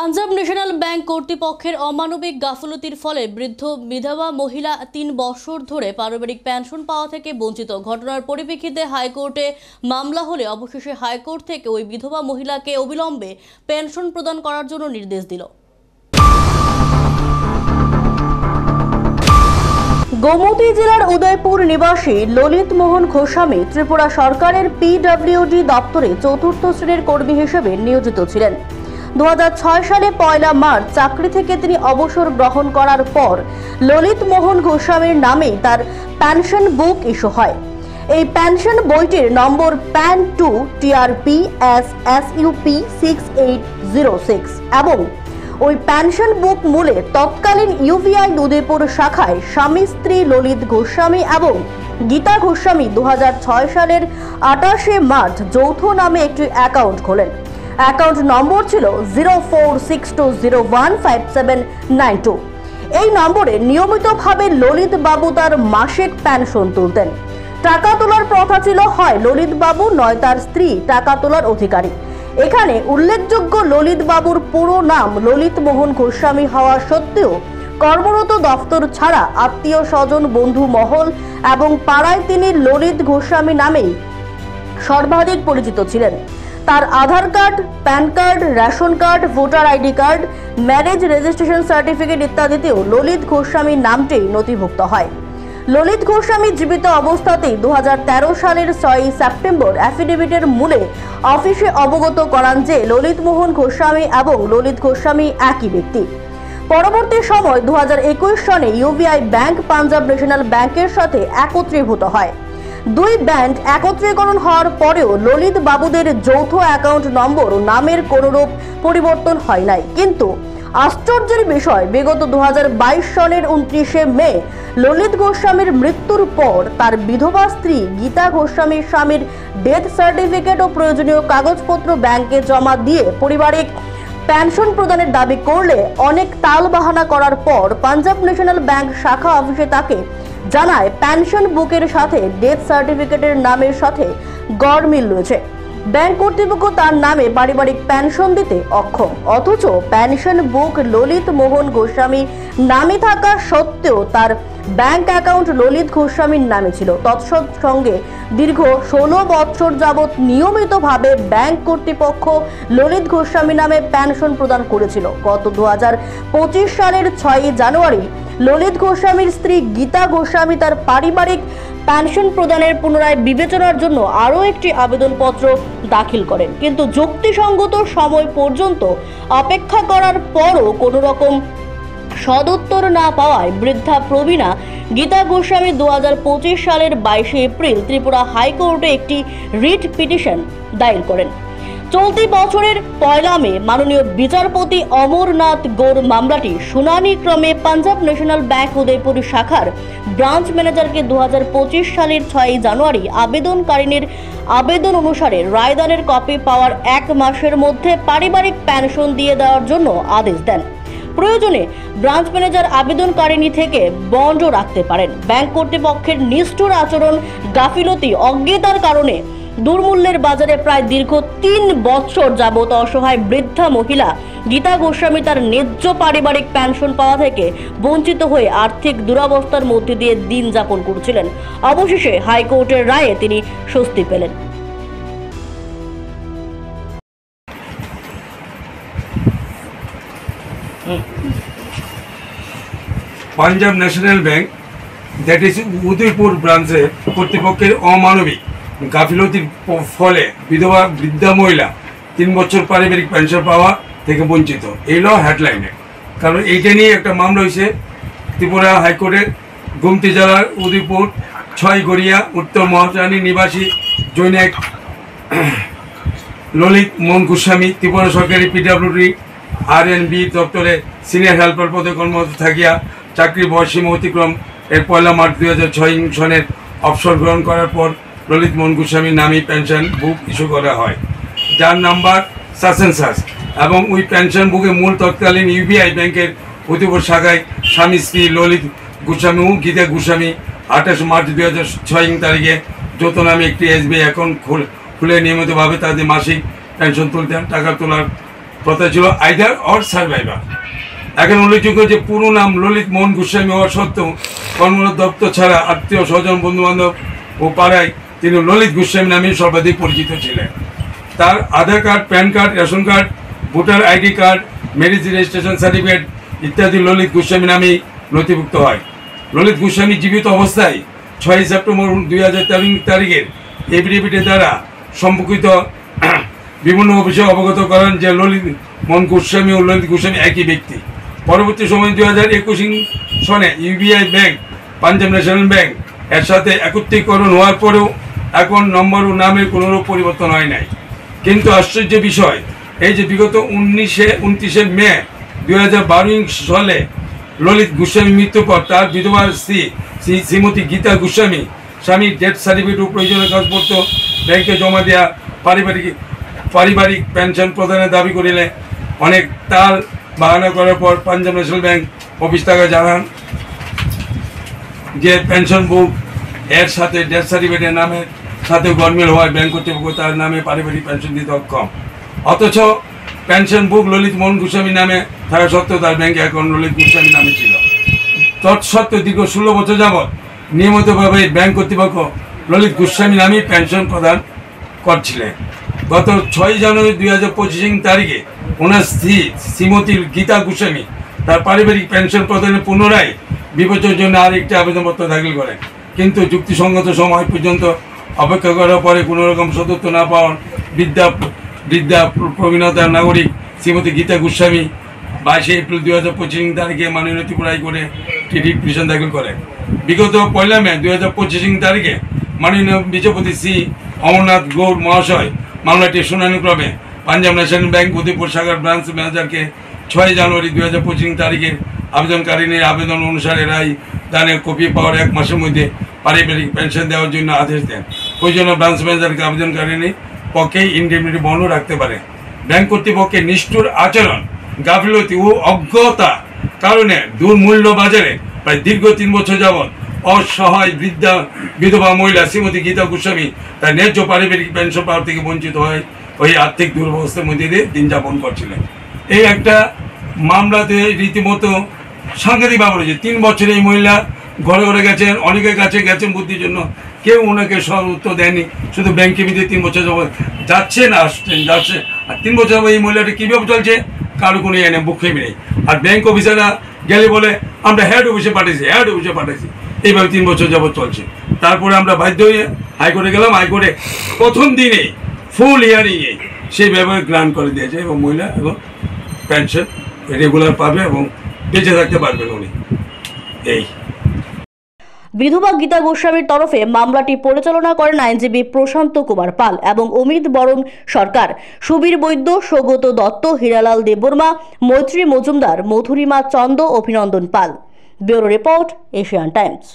Punjab national bank কর্তৃপক্ষের অমানবিক গাফলতির ফলে বৃদ্ধ বিধবা মহিলা ৩ বছর ধরে পারিবারিক পেনশন পাওয়া থেকে বঞ্চিত। ঘটনার পরিপ্রেক্ষিতে হাইকোর্টে মামলা হলে অবশেষে হাইকোর্ট থেকে ওই বিধবা মহিলাকে অবিলম্বে পেনশন প্রদান করার জন্য নির্দেশ দিল। গোমতী জেলার উদয়পুর নিবাসী ললিত মোহন গোস্বামী ত্রিপুরা সরকারের পিডব্লিউডি দপ্তরে চতুর্থ শ্রেণীর কর্মী হিসেবে নিয়োজিত ছিলেন। 2006 সালে 1 মার্চ চাকরি থেকে তিনি অবসর গ্রহণ করার পর ললিত মোহন গোস্বামীর নামে তার পেনশন বুক ইস্যু হয়। এই পেনশন বইটির নম্বর প্যান 2 TRP SSUP 6806 এবং ওই পেনশন বুক মূলে তৎকালীন ইউভিআই উদয়পুর শাখায় স্বামী স্ত্রী ললিত গোস্বামী এবং গীতা গোস্বামী 2006 সালের 28 মার্চ যৌথ নামে একটি অ্যাকাউন্ট খোলেন। অ্যাকাউন্ট নম্বর ছিল 0462015792। এই নম্বরে নিয়মিতভাবে ললিত বাবু তার মাসিক পেনশন তুলতেন। টাকা তোলার প্রথা ছিল হয় ললিত বাবু নয় তার স্ত্রী টাকা তোলার অধিকারী। এখানে উল্লেখযোগ্য ললিত বাবুর পুরো নাম ললিত মোহন গোস্বামী হওয়া সত্ত্বেও কর্মরত দফতর ছাড়া আত্মীয় স্বজন বন্ধু মহল এবং পাড়ায় তিনি ললিত গোস্বামী নামেই সর্বাধিক পরিচিত ছিলেন। তার Aadhaar card, PAN card, ration card, voter ID card, marriage registration certificate ইত্যাদিতেও ললিত গোস্বামীর নামটি নথিভুক্ত হয়। ললিত গোস্বামী জীবিত অবস্থাতেই 2013 সালের 6 সেপ্টেম্বর অ্যাফিডেভিটের মূলে অফিসে অবগত করান যে ললিত মোহন গোস্বামী এবং ললিত গোস্বামী একই ব্যক্তি। পরবর্তী সময় 2021 সনে ইউভিআই ব্যাংক পাঞ্জাব ন্যাশনাল ব্যাংকের সাথে একত্রীভূত হয়। দুই ব্যাংক একত্রীকরণ হওয়ার পরেও ললিত বাবুদের যৌথ অ্যাকাউন্ট নম্বর ও নামের কোনরূপ পরিবর্তন হয় নাই। কিন্তু আশ্চর্যের বিষয়, বিগত 2022 সনের 29শে মে ললিত গোস্বামীর মৃত্যুর পর তার বিধবা স্ত্রী গীতা গোস্বামীর স্বামীর ডেথ সার্টিফিকেট ও প্রয়োজনীয় কাগজপত্র ব্যাংকে জমা দিয়ে পারিবারিক পেনশন প্রদানের দাবি করলে অনেক তালবাহানা করার পর পাঞ্জাব ন্যাশনাল ব্যাংক শাখা অফিসে তাকে জানায় পেনশন বুকের সাথে ডেথ সার্টিফিকেটের নামের সাথে গড়মিল রয়েছে। ব্যাংক কর্তৃপক্ষ তার নামে পারিবারিক পেনশন দিতে অক্ষম, অথচ পেনশন বুক ললিত মোহন গোস্বামী নামে থাকা সত্ত্বেও তার ব্যাংক অ্যাকাউন্ট ললিত গোস্বামীর নামে ছিল। তৎসঙ্গে দীর্ঘ 16 বছর যাবৎ নিয়মিতভাবে ব্যাংক কর্তৃপক্ষ ললিত গোস্বামী নামে পেনশন প্রদান করেছিল। গত 2025 সালের 6 জানুয়ারি ললিত গোস্বামীর স্ত্রী গীতা গোস্বামী তার পারিবারিক পেনশন প্রদানের পুনরায় বিবেচনার জন্য আরও একটি আবেদনপত্র দাখিল করেন। কিন্তু যুক্তিসঙ্গত সময় পর্যন্ত অপেক্ষা করার পরও কোনো রকম সদুত্তর না পাওয়ায় বৃদ্ধা প্রবীণা গীতা গোস্বামী 2025 সালের 22 এপ্রিল ত্রিপুরা হাইকোর্টে একটি রিট পিটিশন দায়ের করেন। চলতি বছরের 1 মে মাননীয় বিচারপতি অমরনাথ গৌর মামলাটি শুনানি ক্রমে পাঞ্জাব ন্যাশনাল ব্যাংক উদয়পুর শাখার ব্রাঞ্চ ম্যানেজারকে 2025 সালের 6 জানুয়ারি আবেদনকারীর আবেদন অনুসারে রায়দানের কপি পাওয়ার 1 মাসের মধ্যে পারিবারিক পেনশন দিয়ে দেওয়ার জন্য আদেশ দেন। প্রয়োজনে ব্রাঞ্চ ম্যানেজার আবেদনকারিনী থেকে বন্ডও রাখতে পারেন। ব্যাংক কর্তৃপক্ষের নিষ্ঠুর আচরণ, গাফিলতি, অজ্ঞতার কারণে দুর্মূল্যের বাজারে প্রায় দীর্ঘ 3 বছর যাবৎ অসহায় বৃদ্ধা মহিলা গীতা গোস্বামী তার ন্যায্য পারিবারিক পেনশন পাওয়া থেকে বঞ্চিত হয়ে আর্থিক দুরবস্থার মধ্যে দিয়ে দিন যাপন করছিলেন। অবশেষে হাইকোর্টের রায়ে তিনি স্বস্তি পেলেন। Punjab national bank that is Udaipur ব্রাঞ্চে কর্তৃপক্ষের অমানবিক গাফিলতির ফলে বৃদ্ধা মহিলা 3 বছর পারিবারিক পেনশন পাওয়া থেকে বঞ্চিত। এলো হেডলাইনে, কারণ এইটা নিয়ে একটা মামলা হয়েছে ত্রিপুরা হাইকোর্টের গোমতী জেলার উদয়পুর 6 গড়িয়া উত্তর মহারানী নিবাসী জৈনিক ললিত মোহন গোস্বামী ত্রিপুরা সরকারি পিডব্লিউডি RNB দপ্তরে সিনিয়র হেল্পার পদে কর্মরত থাকিয়া চাকরির বয়সীমা অতিক্রম এর 1 মার্চ 2006 সনের অবসর গ্রহণ করার পর ললিত মোহন গোস্বামীর নামে পেনশন বুক ইস্যু করা হয়, যার নাম্বার সাসেন্সাস এবং ওই পেনশন বুকে মূল তৎকালীন ইউবিআই ব্যাংকের উদয়পুর শাখায় স্বামী স্ত্রী ললিত গোস্বামী ও গীতা গোস্বামী 28 মার্চ 2006 তারিখে যৌথ নামে একটি SBI অ্যাকাউন্ট খুলে নিয়মিতভাবে তাদের মাসিক পেনশন তুলতেন। টাকা তোলার প্রথা ছিল আইদার অর সার্ভাইভার। এখন উল্লেখযোগ্য যে পুরো নাম ললিত মোহন গোস্বামী হওয়া সত্ত্বেও কর্মরত দপ্তর ছাড়া আত্মীয় স্বজন বন্ধু বান্ধব ও পাড়ায় তিনি ললিত গোস্বামী নামে সর্বাধিক পরিচিত ছিলেন। তার Aadhaar card, PAN card, ration card, voter ID card, marriage registration certificate ইত্যাদি ললিত গোস্বামী নামেই নথিভুক্ত হয়। ললিত গোস্বামী জীবিত অবস্থায় 6 সেপ্টেম্বর 2013 তারিখের এফিডেভিটের দ্বারা সম্পর্কিত বিভিন্ন অফিসে অবগত করেন যে ললিত মোহন গোস্বামী ও ললিত গোস্বামী একই ব্যক্তি। পরবর্তী সময় 2021 সনে UBI bank, Punjab national bank এর সাথে একত্রীকরণ হওয়ার পরেও এখন নম্বর ও নামের কোনো পরিবর্তন হয় নাই। কিন্তু আশ্চর্য বিষয় এই যে বিগত 29শে মে 2012 সালে ললিত গোস্বামী মৃত্যুর পর তার বিধবা স্ত্রী শ্রীমতী গীতা গোস্বামী স্বামীর ডেথ সার্টিফিকেট ও প্রয়োজনীয় কাগজপত্র ব্যাংকে জমা দেওয়া পারিবারিক পেনশন প্রদানের দাবি করিলে অনেক তাল বাহানা করার পর পাঞ্জাব ন্যাশনাল ব্যাংক অফিস থেকে জানান যে পেনশন বুক এর সাথে ডেথ সার্টিফিকেটের নামের সাথে গরমিল হওয়ায় ব্যাংক কর্তৃপক্ষ তার নামে পারিবারিক পেনশন দিতে অক্ষম। অথচ পেনশন বুক ললিত মোহন গোস্বামী নামে থাকা সত্ত্বেও তার ব্যাংকে এখন ললিত গোস্বামী নামে ছিল। তৎসত্ত্বেও দীর্ঘ 16 বছর যাবৎ নিয়মিতভাবে ব্যাংক কর্তৃপক্ষ ললিত গোস্বামী নামেই পেনশন প্রদান করছিলেন। গত 6 জানুয়ারি 2025 তারিখে ওনার স্ত্রী শ্রীমতী গীতা গোস্বামী তার পারিবারিক পেনশন প্রদানের পুনরায় বিবেচনার জন্য আরেকটি আবেদনপত্র দাখিল করেন, কিন্তু যুক্তিসঙ্গত সময় পর্যন্ত অপেক্ষা করার পরে কোনো রকম সদস্য না পাওয়ার বৃদ্ধা প্রবীণতার নাগরিক শ্রীমতী গীতা গোস্বামী 22 এপ্রিল 2025 তারিখে মাননীয় ত্রিপুরা হাইকোর্টে একটি রিট পিটিশন দাখিল করেন। বিগত 1 মে 2025 তারিখে মাননীয় বিচারপতি শ্রী অমরনাথ গৌর মহাশয় মামলাটি শুনানিক্রমে পাঞ্জাব ন্যাশনাল ব্যাংক উদয়পুর শাখার ব্রাঞ্চ ম্যানেজারকে 6 জানুয়ারি 2025 তারিখে আবেদনকারীর আবেদন অনুসারে রায় দানের কপি পাওয়ার 1 মাসের মধ্যে পারিবারিক পেনশন দেওয়ার জন্য আদেশ দেন। প্রয়োজনীয় ব্রাঞ্চ ম্যানেজারকে আবেদনকারীর পক্ষে ইনডেমনিটি বন্ধ রাখতে পারে। ব্যাংক কর্তৃপক্ষের নিষ্ঠুর আচরণ, গাফিলতি ও অজ্ঞতা কারণে দুর্মূল্য বাজারে প্রায় দীর্ঘ 3 বছর যাবৎ অসহায় বিধবা মহিলা শ্রীমতী গীতা গোস্বামী তার ন্যায্য পারিবারিক পেনশন পাওয়ার থেকে বঞ্চিত হয় ওই আর্থিক দুরবস্থার মধ্যে দিয়ে দিন যাপন করছিলেন। এই একটা মামলাতে রীতিমতো সাংঘাতিক ব্যাপার হয়েছে। 3 বছরে এই মহিলা ঘরে ঘরে গেছেন, অনেকের কাছে গেছেন বুদ্ধির জন্য, কেউ ওনাকে সব উত্তর দেয়নি। শুধু ব্যাংকে ভিতরে 3 বছর যাবৎ যাচ্ছেন আসছেন যাচ্ছে, আর 3 বছর এই মহিলাটা কীভাবে চলছে কারো কোনো এনে বুক খেয়ে নেই। আর ব্যাংক অফিসাররা গেলে বলে আমরা হেড অফিসে পাঠাইছি, এইভাবে 3 বছর যাবৎ চলছে। তারপরে আমরা বাধ্য হয়ে হাইকোর্টে গেলাম। হাইকোর্টে প্রথম দিনে ফুল হিয়ারিংয়ে সেই ব্যাপারে গ্রান্ট করে দিয়েছে এবং মহিলা এবং পেনশন রেগুলার পাবে এবং বেঁচে থাকতে পারবেন উনি। এই বিধবা গীতা গোস্বামীর তরফে মামলাটি পরিচালনা করেন আইনজীবী প্রশান্ত কুমার পাল এবং অমিত বরণ সরকার, সুবীর বৈদ্য, সৌগত দত্ত, হীরালাল দেববর্মা, মৈত্রী Majumdar, Madhurima Chanda, Abhinandan Pal. Bureau report, Asian Times.